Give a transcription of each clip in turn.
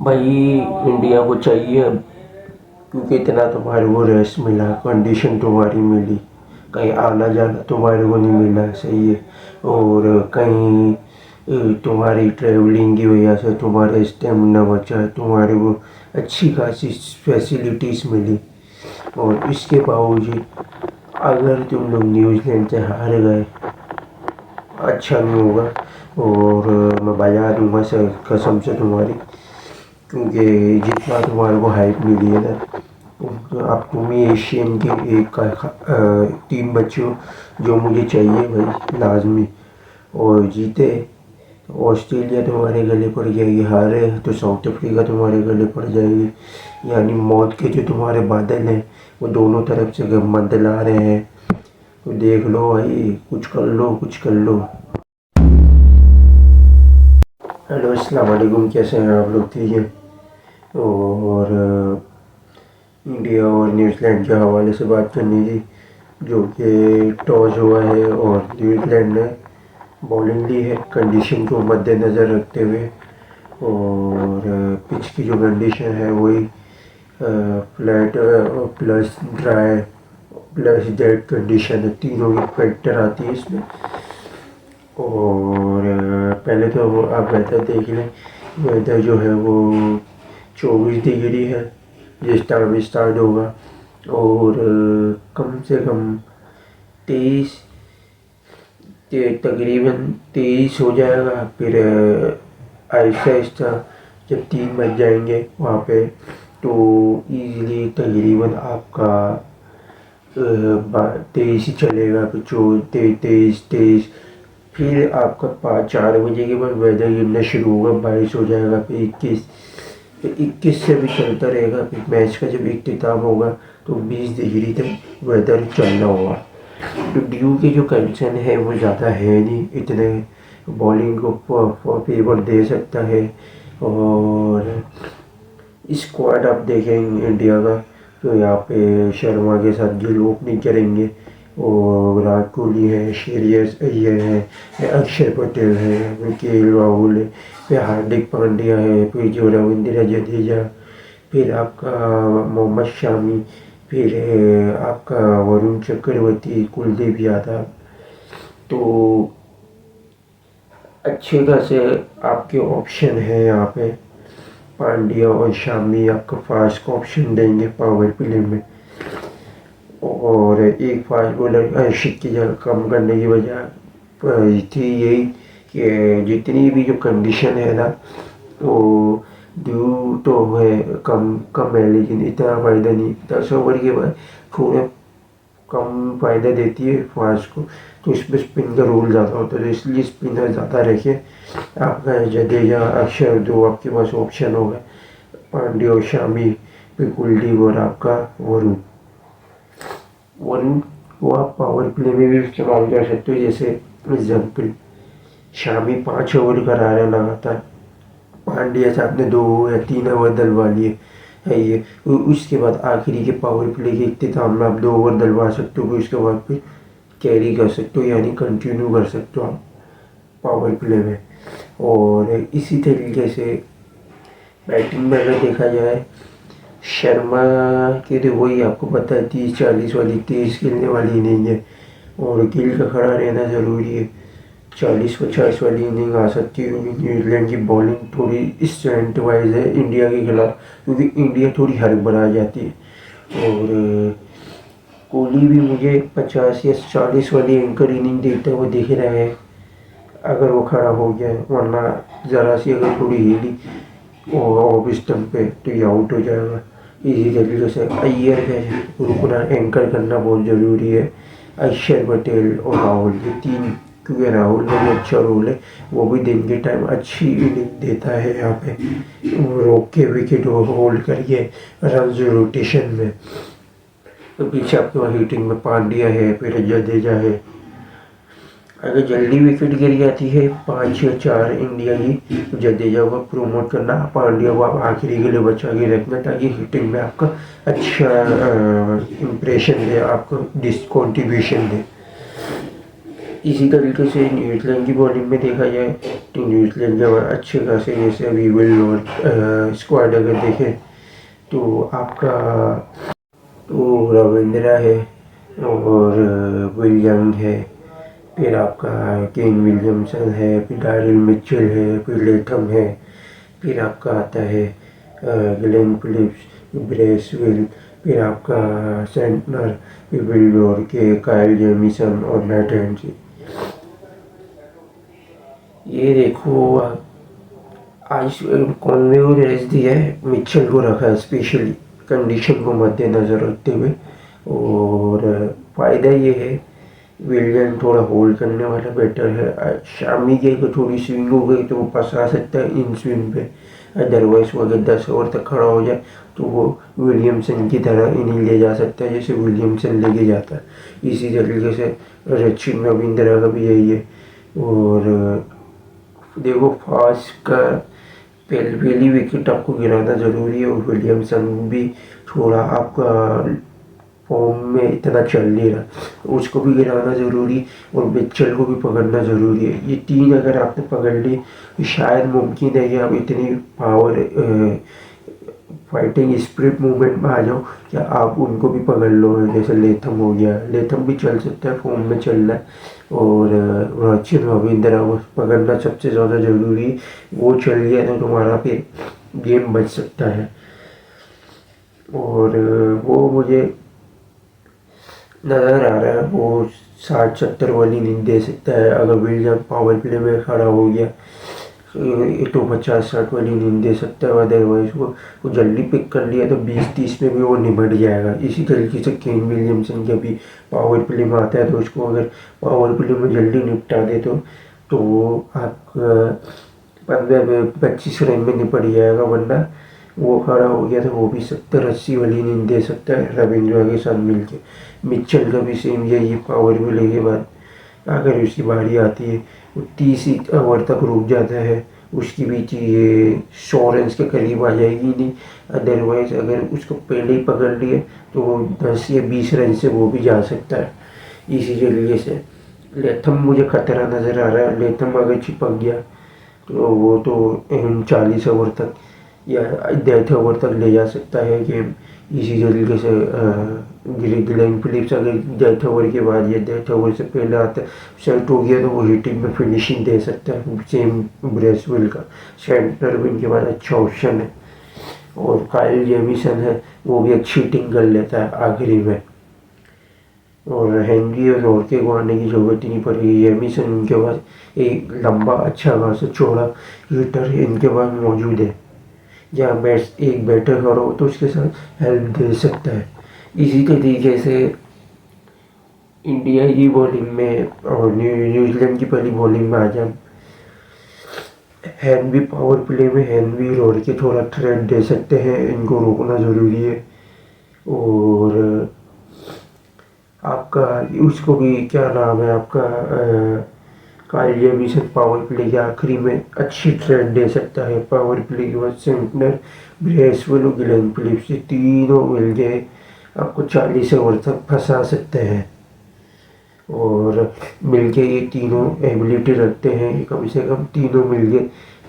भाई इंडिया को चाहिए अब, क्योंकि इतना तुम्हारे को रेस्ट मिला, कंडीशन तुम्हारी मिली, कहीं आना जाना तुम्हारे को नहीं मिला सही है। और कहीं तुम्हारी ट्रैवलिंग की वजह से तुम्हारे स्टेमिना बचा, तुम्हारे को अच्छी खासी फैसिलिटीज़ मिली। और इसके बावजूद अगर तुम लोग न्यूजीलैंड से हार गए, अच्छा नहीं होगा। और मैं बजा दूंगा सर कसम से तुम्हारी, क्योंकि जितना तुम्हारे को हाइप मिली है ना, तो अब तुम ही एशियन के एक टीम बच्चे हो जो मुझे चाहिए भाई लाजमी। और जीते तो ऑस्ट्रेलिया तुम्हारे गले पड़ जाएगी, हारे तो साउथ अफ्रीका तुम्हारे गले पड़ जाएगी। यानी मौत के जो तुम्हारे बादल हैं वो दोनों तरफ से मंडला रहे हैं। तो देख लो भाई, कुछ कर लो, कुछ कर लो। हेलो अस्सलाम वालेकुम, कैसे हैं आप लोग? ठीक है। और इंडिया और न्यूजीलैंड के हवाले से बात करनी थी, जो कि टॉस हुआ है और न्यूजीलैंड ने बॉलिंग ली है कंडीशन को मद्देनज़र रखते हुए। और पिच की जो कंडीशन है वही flat plus dry plus dead condition है, तीनों की फैक्टर आती है इसमें। और पहले तो आप वेदर देख लें, वेदर जो है वो 24 डिग्री है जिस टाइम स्टार्ट होगा। और कम से कम 23 तकरीबन 23 हो जाएगा। फिर आहिस्ता आहिस्ता जब 3 बज जाएंगे वहाँ पे, तो ईज़िली तकरीबन आपका 23 ही चलेगा। फिर 23 फिर आपका 5-4 बजे के बाद वेदर गिरना शुरू होगा, 22 हो जाएगा। फिर 21 से भी चलता रहेगा। फिर मैच का जब इख्तिताम होगा तो 20 डिग्री तक वेदर चलना होगा। तो ड्यू के जो कंडीशन है वो ज़्यादा है नहीं, इतने बॉलिंग को फेवर दे सकता है। और स्क्वाड आप देखेंगे इंडिया का, तो यहाँ पे शर्मा के साथ गिल ओपनिंग करेंगे। और विराट कोहली है, श्रेयस अय्यर है, अक्षर पटेल है, फिर के राहुल है, फिर हार्दिक पांड्या है, फिर जो रविंद्र जडेजा, फिर आपका मोहम्मद शामी, फिर आपका वरुण चक्रवर्ती, कुलदीप यादव। तो अच्छे खासे आपके ऑप्शन है यहाँ पे। पांड्या और शामी आपका फास्ट ऑप्शन देंगे पावर प्ले में। और एक फास्ट बॉलर अर्शित की जगह कम करने की वजह थी यही कि जितनी भी जो कंडीशन है ना, वो ड्यू तो है कम कम है, लेकिन इतना फ़ायदा नहीं। 10 ओवर के बाद थोड़ा कम फ़ायदा देती है फास्ट को, तो इसमें स्पिन का रोल ज़्यादा होता है, तो इसलिए स्पिनर ज़्यादा रखे। आपका जडेजा अक्षर दो आपके पास ऑप्शन होगा, पांड्या और शामी, फिर कुलदीप और आपका वरुण। वरुण को आप पावर प्ले में भी इस्तेमाल कर सकते हो। जैसे एग्जाम्पल, शामी 5 ओवर करा रहे लगातार, पांड्या से आपने 2 या 3 ओवर डलवा लिए है ये। उसके बाद आखिरी के पावर प्ले के इख्तिताम में आप 2 ओवर डलवा सकते हो, उसके बाद फिर कैरी कर सकते हो, यानी कंटिन्यू कर सकते हो आप पावर प्ले में। और इसी तरीके से बैटिंग में अगर देखा जाए, शर्मा की तो वही आपको पता है 30-40 वाली तेज़ खेलने वाली इनिंग है, और गिल का खड़ा रहना ज़रूरी है। 40-50 वाली इनिंग आ सकती है, क्योंकि न्यूजीलैंड की बॉलिंग थोड़ी स्ट्रेंथ वाइज है इंडिया के खिलाफ, क्योंकि इंडिया थोड़ी हड़बड़ा जाती है। और कोहली भी मुझे 50 या 40 वाली एंकर इनिंग देखता हुआ दिख रहा है, अगर वो खड़ा हो गया है। वरना ज़रा सी अगर थोड़ी हिली और ऑफ स्टम्प पे तो ये आउट हो जाएगा। इसी तरीके से अय्यर का रुकना, एंकर करना बहुत ज़रूरी है। अक्षर पटेल और राहुल, ये तीन, क्योंकि राहुल में भी अच्छा रोल है, वो भी दिन के टाइम अच्छी इनिंग देता है यहाँ पे, रोक के विकेट होल्ड करके रन रोटेशन में। तो पीछे आपके पास हिटिंग में पांड्या है, फिर जडेजा है। अगर जल्दी विकेट गिर जाती है 5 या 4 इंडिया की, तो जडेजा को प्रमोट करना, पांड्या को आप आखिरी के लिए बचा के रखना, ताकि हिटिंग में आपका अच्छा इम्प्रेशन दे, आपको डिस कॉन्ट्रीब्यूशन दे। इसी तरीके से न्यूजीलैंड की बॉलिंग में देखा जाए तो न्यूजीलैंड के बाद अच्छे खासे जैसे अभी विल और स्क्वाड अगर देखें तो आपका तो रविंद्रा है और विल यंग है, फिर आपका केन विलियमसन है, फिर डायरल मिचेल है, फिर लेथम है, फिर आपका आता है ग्लेन फिलिप्स, ब्रेसवेल, फिर आपका सेंटनर, फिर विल के काइल जेमिसन और मैट हेनरी। ये देखो आज कॉनवे को रेस्ट दिया है, मिचेल को रखा है स्पेशली कंडीशन को मद्देनज़र रखते हुए। और फ़ायदा ये है विलियन थोड़ा होल्ड करने वाला बेटर है, शामी की अगर थोड़ी स्विंग हो गई तो वो फंसा सकता है इन स्विंग पे, अदरवाइज वो अगर 10 ओवर तक खड़ा हो जाए तो वो विलियमसन की तरह इन्हीं ले जा सकता है जैसे विलियमसन लेके जाता है। इसी तरीके से सचिन रविंद्रा का भी यही है। और देखो फास्ट का पहली विकेट आपको गिराना ज़रूरी है, और विलियमसन भी थोड़ा आपका फॉर्म में इतना चल नहीं रहा तो उसको भी गिराना ज़रूरी, और मिचेल को भी पकड़ना ज़रूरी है। ये तीन अगर आपने पकड़ ली तो शायद मुमकिन है कि आप इतनी पावर फाइटिंग स्पिरिट मूवमेंट में आ जाओ कि आप उनको भी पकड़ लो। जैसे लेथम हो गया, लेथम भी चल सकता है, फॉर्म में चल रहा है। और सचिन रविंद्रा को पकड़ना सबसे ज़्यादा ज़रूरी, वो चल गया तो तुम्हारा फिर गेम बच सकता है। और वो मुझे नज़र आ रहा है वो 60-70 वाली इनिंग दे सकता है अगर विलियम पावर प्ले में खड़ा हो गया तो 50-60 वाली इनिंग दे सकता है। अदरवाइज वो जल्दी पिक कर लिया तो 20-30 में भी वो निपट जाएगा। इसी तरीके से केन विलियमसन के भी पावर प्ले में आता है तो उसको अगर पावर प्ले में जल्दी निपटा दे तो वो आप 15-25 रन में निपट जाएगा, वरना वो खड़ा हो गया तो वो भी 70-80 वाली इनिंग दे सकता है रविंद्रा के साथ मिलके। मिचेल का भी सेम यही पावर प्ले के बाद अगर उसकी बारी आती है वो 30 ओवर तक रुक जाता है, उसकी भी ये 100 रन के करीब आ जाएगी नहीं। अदरवाइज अगर उसको पहले ही पकड़ लिए तो वो 10 या 20 रन से वो भी जा सकता है। इसी तरीके से लेथम मुझे खतरा नज़र आ रहा है, लेथम अगर चिपक गया तो वो तो 40 ओवर तक या 10 ओवर तक ले जा सकता है गेम। इसी तरीके से ग्लेन फिलिप्स अगर 10 ओवर के बाद या 10 ओवर से पहले आता सेट हो गया तो वो हिटिंग में फिनिशिंग दे सकता है, सेम ब्रेसवेल का सेंटर भी इनके बाद अच्छा ऑप्शन है। और काइल जेमिसन है वो भी अच्छी हिटिंग कर लेता है आखिरी में। और हेनरी और लॉर्के को आने की ज़रूरत ही नहीं पड़ेगी, जेमिसन इनके पास एक लंबा अच्छा खासा चौड़ा हिटर इनके पास मौजूद है, या एक बैटर करो तो उसके साथ हेल्प दे सकता है। इसी तरीके से इंडिया की बॉलिंग में और न्यूजीलैंड की पहली बॉलिंग में आ जाए, हैंड भी पावर प्ले में हैंड भी रोड के थोड़ा थ्रेट दे सकते हैं, इनको रोकना ज़रूरी है। और आपका उसको भी क्या नाम है आपका काइल जेमिसन पावर प्ले के आखिरी में अच्छी थ्रेट दे सकता है। पावर प्ले के बाद सेंटनर, ब्रेसवेल और ग्लेन फिलिप्स ये तीनों मिल गए आपको 40 ओवर तक फंसा सकते हैं। और मिलके ये तीनों एबिलिटी रखते हैं, कम से कम तीनों मिलके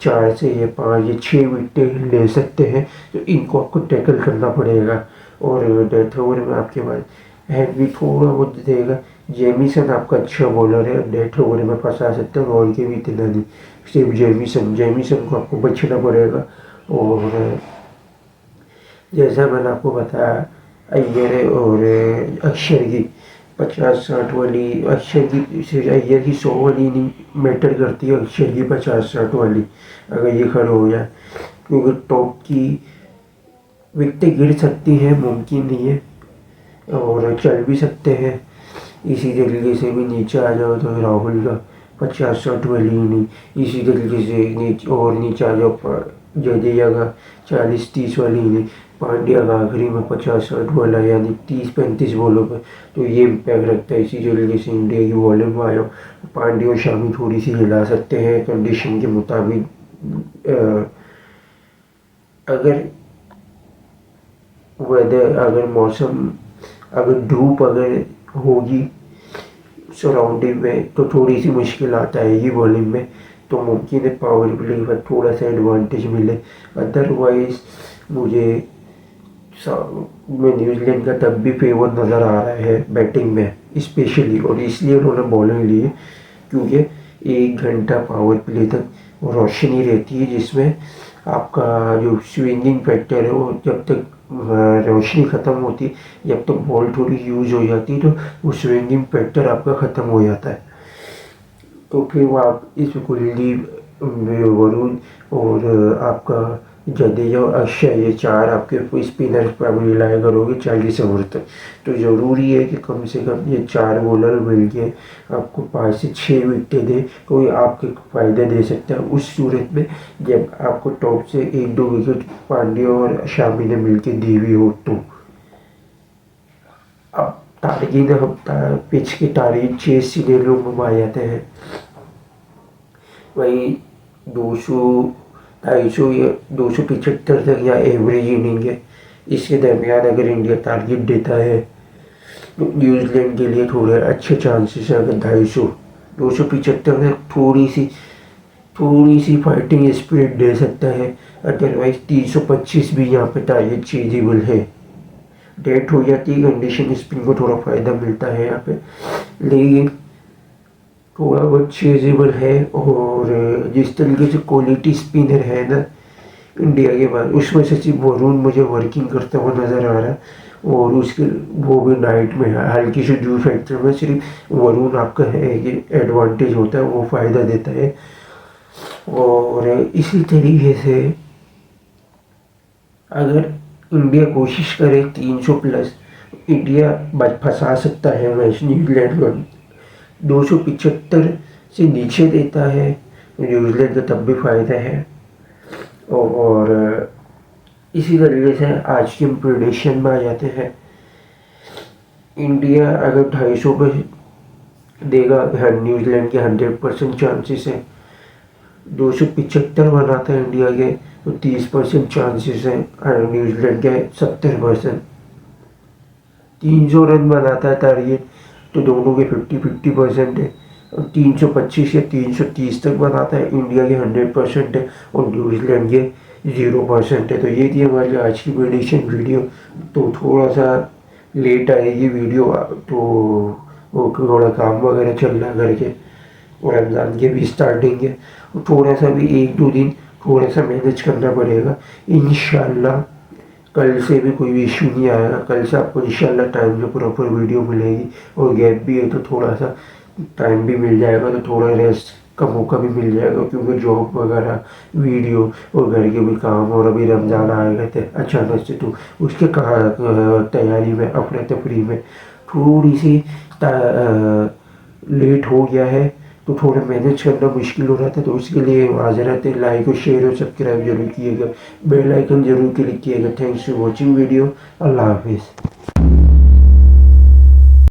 4 से या 5 या 6 विकेट ले सकते हैं, तो इनको आपको टैकल करना पड़ेगा। और डेथ ओवर में आपके पास हैंड भी थोड़ा बहुत देगा, जेमिसन आपका अच्छा बॉलर है, डेथ ओवर में फंसा सकते हैं, और के भी इतना नहीं, सिर्फ जेमिसन को आपको बचना पड़ेगा। और जैसा मैंने आपको बताया अय्यर और अक्षर की 50-60 वाली, अक्षर की अय्यर की 100 वाली इनिंग मैटर करती है, अक्षर की 50-60 वाली अगर ये खड़े हो जाए, क्योंकि टॉप की विकेटें गिर सकती हैं, मुमकिन नहीं है, और चल भी सकते हैं। इसी तरीके से भी नीचे आ जाओ तो राहुल का 50-60 वाली इनिंग, इसी तरीके से नीचे और नीचे आ जाओ जडेजा का 40-30 वाली इनिंग, पांड्या का आखिरी में 50-60 वाला यानी 30-35 बॉलों पर, तो ये इम्पैक्ट रखता है। इसी तरीके से इंडिया की बॉलिंग में आ जाओ, पांड्या और शामी थोड़ी सी हिला सकते हैं कंडीशन के मुताबिक। अगर वेदर, अगर मौसम, अगर धूप अगर होगी सराउंडिंग में तो थोड़ी सी मुश्किल आता है ये बॉलिंग में, तो मुमकिन है पावर प्ले में थोड़ा सा एडवांटेज मिले। अदरवाइज मुझे में न्यूजीलैंड का तब भी फेवर नज़र आ रहा है बैटिंग में स्पेशली, और इसलिए उन्होंने बॉलिंग ली है क्योंकि 1 घंटा पावर प्ले तक रोशनी रहती है जिसमें आपका जो स्विंगिंग फैक्टर है वो जब तक रोशनी ख़त्म होती है, जब तक बॉल थोड़ी यूज हो जाती है तो वो स्विंगिंग फैक्टर आपका ख़त्म हो जाता है। तो फिर वो आप इस कुलदीप, वरुण और आपका जडेजा और अक्षय, ये 4 आपके स्पिनर पर आप रिलाय करोगे 40 ओवर तक। तो ज़रूरी है कि कम से कम ये 4 बॉलर मिल के आपको 5 से 6 विकेटें दे, तो ये आपके फ़ायदे दे सकता है उस सूरत में जब आपको टॉप से 1-2 विकेट पांड्या और शामी ने मिल के दी हुई हो। तो अब टारगेट हम पिच के टारगेट 6 सिनेरियो में आ जाते हैं, वही 200, 250 या 275 तक या एवरेज इनिंग है। इसके दरमियान अगर इंडिया टारगेट देता है तो न्यूजीलैंड के लिए थोड़े अच्छे चांसेस है। अगर 250, 275 में थोड़ी सी फाइटिंग स्पिरिट दे सकता है। अदरवाइज 325 भी यहाँ पे टारगेट चेजिबल है। डेट हो जाती है कंडीशन, स्पिन को थोड़ा फ़ायदा मिलता है यहाँ पे, लेकिन थोड़ा बहुत चेजेबल है। और जिस तरीके से क्वालिटी स्पिनर है ना इंडिया के पास, उसमें से सिर्फ वरुण मुझे वर्किंग करता हुआ नज़र आ रहा है, और उसके वो भी नाइट में हल्की सी ड्यू फैक्टर में सिर्फ वरुण आपका है कि एडवांटेज होता है, वो फ़ायदा देता है। और इसी तरीके से अगर इंडिया कोशिश करे 300 प्लस, इंडिया फंसा सकता है मैच न्यूजीलैंड को। 275 से नीचे देता है न्यूजीलैंड का तब भी फ़ायदा है। और इसी तरीके से आज की हम प्रेडिक्शन में आ जाते हैं। इंडिया अगर 250 पे देगा, न्यूजीलैंड के 100% चांसेस है। 275 बनाता है इंडिया के तो 30% चांसेस है, और न्यूजीलैंड के 70%। 300 रन बनाता है टारगेट तो दोनों के 50-50% है। 325 या 330 तक बनाता है इंडिया के 100% है, और न्यूजीलैंड के 0% है। तो ये थी हमारी आज की प्रेडिक्शन वीडियो। तो थोड़ा सा लेट आएगी वीडियो, तो वो थोड़ा काम वगैरह चल रहा करके, और रमज़ान के भी स्टार्टिंग है, थोड़ा सा भी 1-2 दिन थोड़ा सा मैनेज करना पड़ेगा। इंशाल्लाह कल से भी कोई इशू नहीं आएगा। कल से आपको इंशाल्लाह टाइम से प्रॉपर वीडियो मिलेगी, और गैप भी है तो थोड़ा सा टाइम भी मिल जाएगा, तो थोड़ा रेस्ट का मौका भी मिल जाएगा, क्योंकि जॉब वगैरह, वीडियो और घर के भी काम, और अभी रमज़ान आ गए थे अचानक से, तो उसके तैयारी में, अपने तफरी में थोड़ी सी लेट हो गया है, तो थोड़ा मैनेज करना मुश्किल हो रहा था। तो उसके लिए माजरत है। लाइक और शेयर और सब्सक्राइब जरूर किएगा, बेल आइकन जरूर क्लिक किएगा। Thanks for watching video. अल्लाह हाफिज़।